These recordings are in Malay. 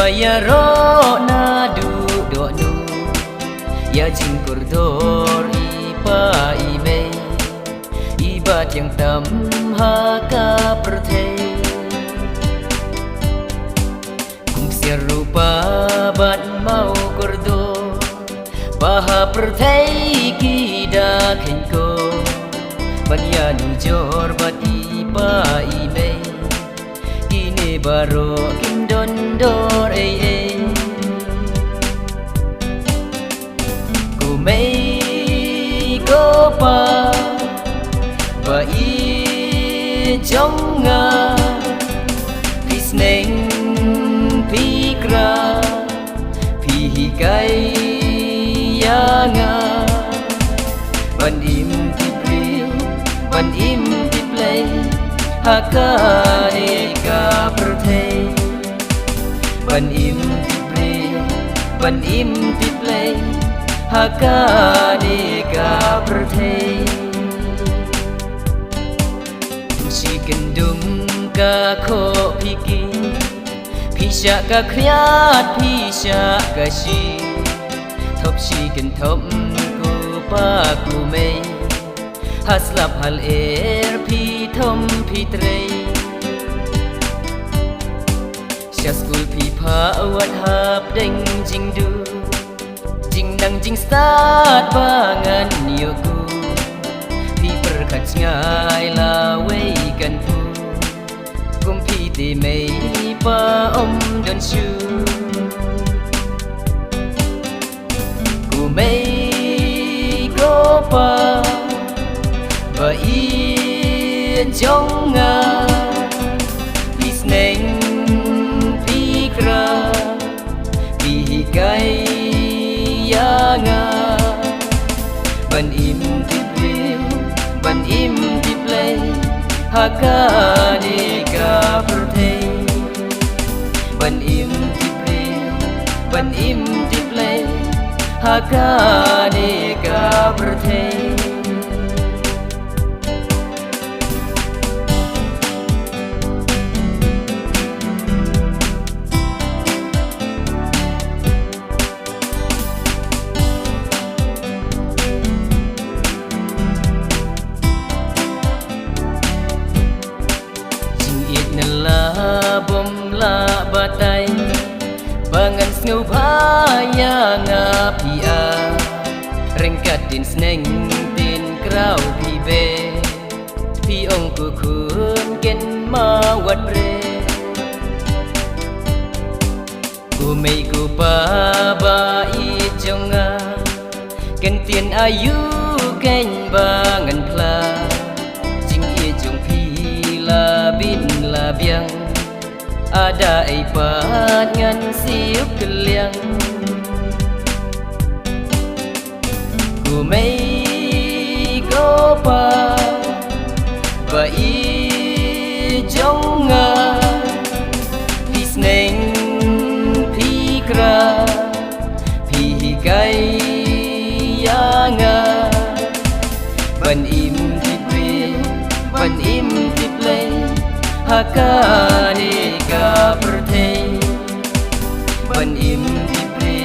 ya ro na du do nu ya jing kurdor ipa ime ibat yang tam ha ka perthei kung serupa bat mau kurdor baha perthei kida khenko ban ya nu jor bat ipa ime kini baro kindon dor ku mei ko pa ba i trong nga pisneng pikra pi kai ya nga ban im ti priu ban im ti play hakane ka perthei ban im ti priu ban im ti play hakane ka perthei si kendum ka kho phiki phisha ka khriat phisha ka shi thop si ken thop ku pa ku mei haslap hal phi thom phi trei sha school phi pha wat hap deng jing du jing nang jing start ba ngan yo ku phi per khat ngai la wei kan pu kum phi te mei pa om don shu ku mei ko pa ba i trong nga pisneng pikra pi kai ya nga ban im ti priu ban im ti play hakane ka perthei ban im ti priu ban im ti play hakane ka perthei bom la batai bangan sneu bhaya nga pia rengkat tin sneng tin krau pi be pi ong ku khun ken ma wat re ku mei ku pa ba i jonga ken tien ayu ken bangan pla jing i jong pi la bin la biang ada ipat ngan siup keliang ku mei ko pa ba i jong nga pisneng pikra pi kai ya nga ban im ti pri ban im ti play hakane ka perthei ban im ti pri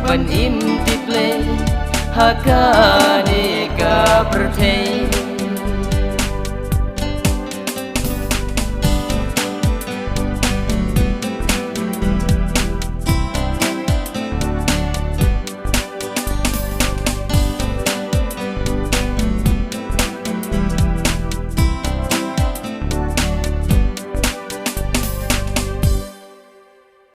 ban im ti play hakane ka perthei